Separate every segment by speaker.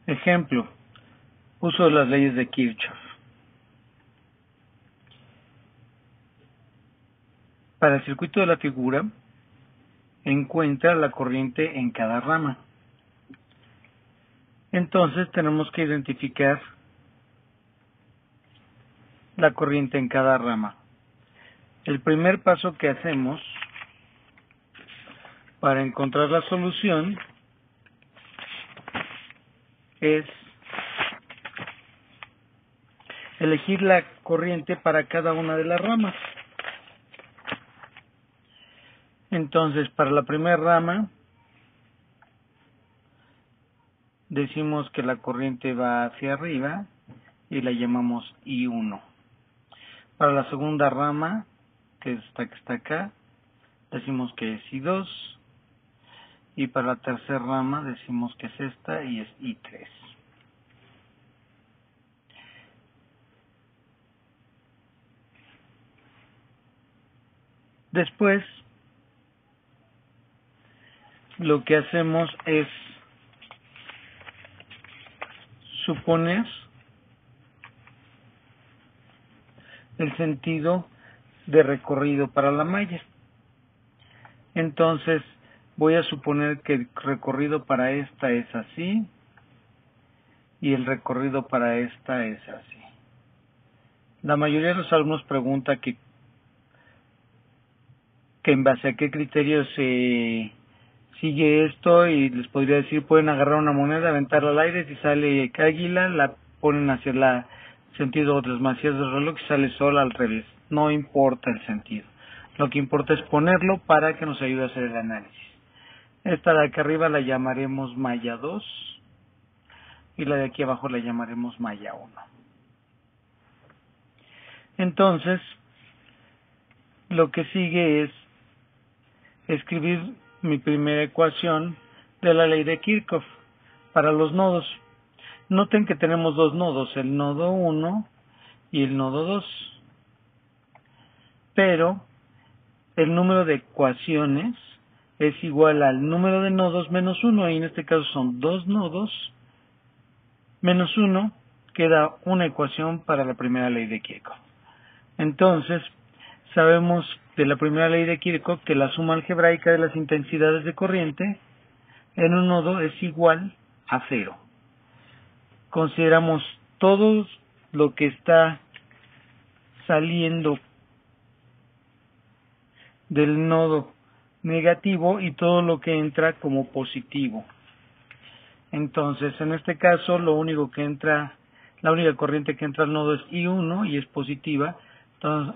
Speaker 1: Ejemplo, uso de las leyes de Kirchhoff. Para el circuito de la figura, encuentra la corriente en cada rama. Entonces tenemos que identificar la corriente en cada rama. El primer paso que hacemos para encontrar la solución es elegir la corriente para cada una de las ramas. Entonces, para la primera rama, decimos que la corriente va hacia arriba y la llamamos I1. Para la segunda rama, que es esta que está acá, decimos que es I2. Y para la tercera rama decimos que es esta y es I3. Después, lo que hacemos es suponer el sentido de recorrido para la malla. Entonces, voy a suponer que el recorrido para esta es así y el recorrido para esta es así. La mayoría de los alumnos pregunta que en base a qué criterio se sigue esto, y les podría decir, pueden agarrar una moneda, aventarla al aire, si sale águila, la ponen hacia el sentido de las manecillas del reloj, y sale sol al revés. No importa el sentido. Lo que importa es ponerlo para que nos ayude a hacer el análisis. Esta de acá arriba la llamaremos malla 2 y la de aquí abajo la llamaremos malla 1. Entonces, lo que sigue es escribir mi primera ecuación de la ley de Kirchhoff para los nodos. Noten que tenemos dos nodos, el nodo 1 y el nodo 2. Pero el número de ecuaciones es igual al número de nodos menos 1, y en este caso son dos nodos menos 1, queda una ecuación para la primera ley de Kirchhoff. Entonces, sabemos de la primera ley de Kirchhoff que la suma algebraica de las intensidades de corriente en un nodo es igual a 0. Consideramos todo lo que está saliendo del nodo negativo y todo lo que entra como positivo. Entonces, en este caso, la única corriente que entra al nodo es I1 y es positiva.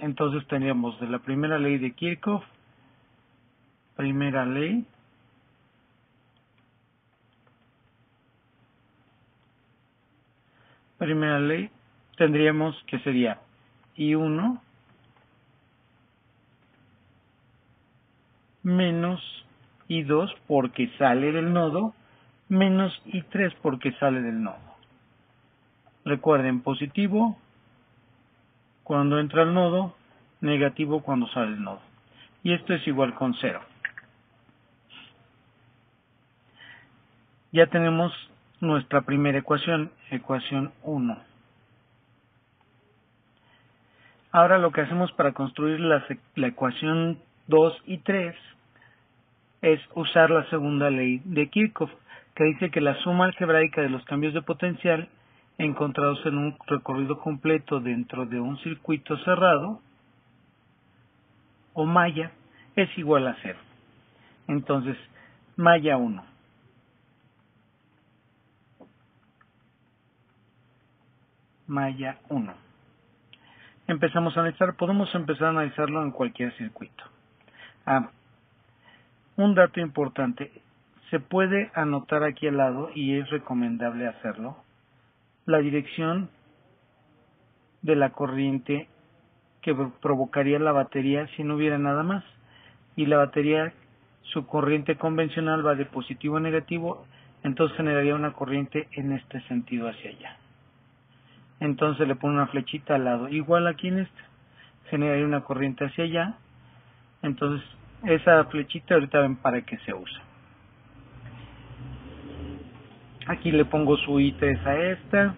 Speaker 1: Entonces tendríamos de la primera ley de Kirchhoff, primera ley, tendríamos que sería I1 menos I2 porque sale del nodo, menos I3 porque sale del nodo. Recuerden, positivo cuando entra al nodo, negativo cuando sale del nodo. Y esto es igual con 0. Ya tenemos nuestra primera ecuación, ecuación 1. Ahora lo que hacemos para construir la ecuación 2 y 3 es usar la segunda ley de Kirchhoff, que dice que la suma algebraica de los cambios de potencial encontrados en un recorrido completo dentro de un circuito cerrado o malla es igual a 0. Entonces, malla 1. Malla 1. Empezamos a analizar, podemos empezar a analizarlo en cualquier circuito. Un dato importante, se puede anotar aquí al lado, y es recomendable hacerlo, la dirección de la corriente que provocaría la batería si no hubiera nada más. Y la batería, su corriente convencional va de positivo a negativo, entonces generaría una corriente en este sentido hacia allá. Entonces le pone una flechita al lado, igual aquí en esta, generaría una corriente hacia allá. Entonces esa flechita ahorita ven para qué se usa. Aquí le pongo su I3 a esta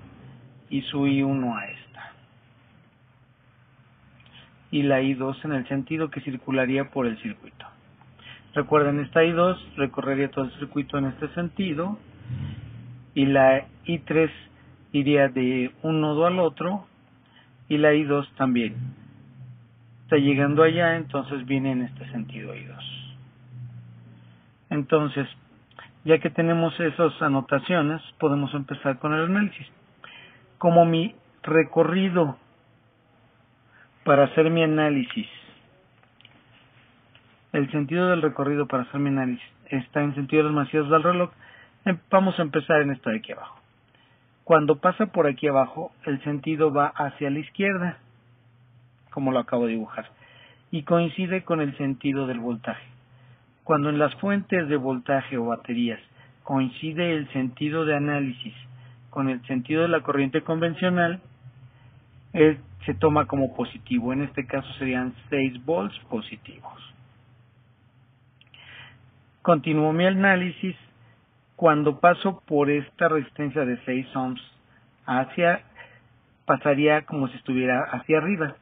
Speaker 1: y su I1 a esta. Y la I2 en el sentido que circularía por el circuito. Recuerden, esta I2 recorrería todo el circuito en este sentido y la I3 iría de un nodo al otro y la I2 también. Está llegando allá, entonces viene en este sentido I2. Entonces, ya que tenemos esas anotaciones, podemos empezar con el análisis. Como mi recorrido para hacer mi análisis, el sentido del recorrido para hacer mi análisis está en sentido de los manecillas del reloj, vamos a empezar en esto de aquí abajo. Cuando pasa por aquí abajo, el sentido va hacia la izquierda, como lo acabo de dibujar, y coincide con el sentido del voltaje. Cuando en las fuentes de voltaje o baterías coincide el sentido de análisis con el sentido de la corriente convencional, se toma como positivo. En este caso serían 6 volts positivos. Continúo mi análisis. Cuando paso por esta resistencia de 6 ohms pasaría como si estuviera hacia arriba.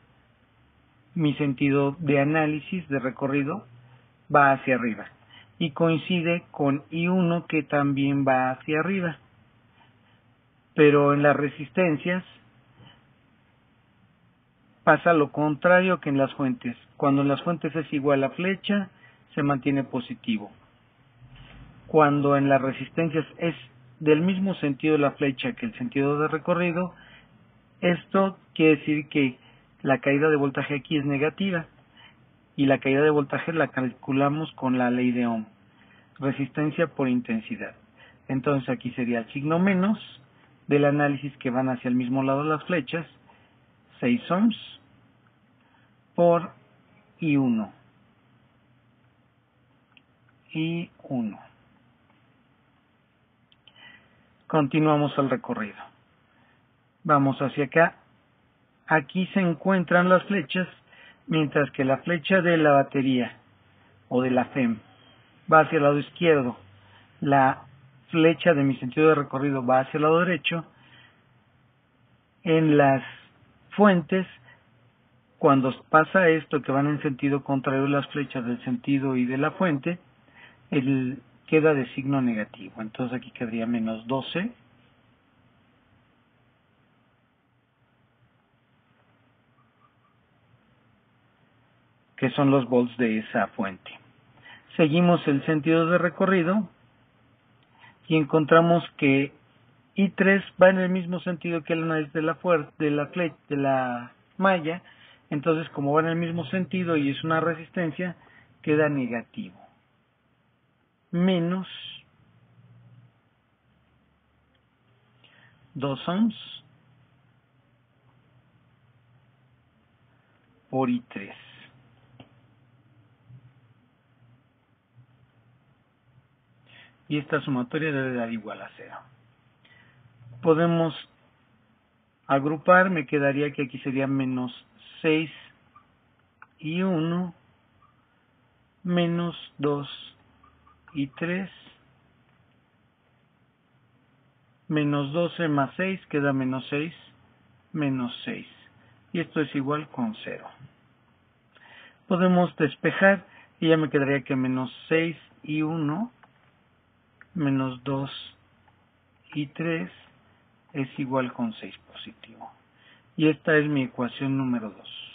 Speaker 1: Mi sentido de análisis, de recorrido, va hacia arriba. Y coincide con I1 que también va hacia arriba. Pero en las resistencias pasa lo contrario que en las fuentes. Cuando en las fuentes es igual a flecha, se mantiene positivo. Cuando en las resistencias es del mismo sentido la flecha que el sentido de recorrido, esto quiere decir que la caída de voltaje aquí es negativa y la caída de voltaje la calculamos con la ley de Ohm, resistencia por intensidad. Entonces aquí sería el signo menos del análisis que van hacia el mismo lado las flechas, 6 ohms por I1. Continuamos el recorrido. Vamos hacia acá. Aquí se encuentran las flechas, mientras que la flecha de la batería o de la FEM va hacia el lado izquierdo. La flecha de mi sentido de recorrido va hacia el lado derecho. En las fuentes, cuando pasa esto que van en sentido contrario las flechas del sentido y de la fuente, queda de signo negativo. Entonces aquí quedaría menos 12. Que son los volts de esa fuente. Seguimos el sentido de recorrido y encontramos que I3 va en el mismo sentido que el análisis de la malla. Entonces, como va en el mismo sentido y es una resistencia, queda negativo. Menos 2 ohms por I3. Y esta sumatoria debe dar igual a 0. Podemos agrupar, me quedaría que aquí sería menos 6 y 1, menos 2 y 3, menos 12 más 6 queda menos 6, menos 6. Y esto es igual con 0. Podemos despejar y ya me quedaría que menos 6 y 1, menos 2 y 3 es igual con 6 positivo. Y esta es mi ecuación número 2.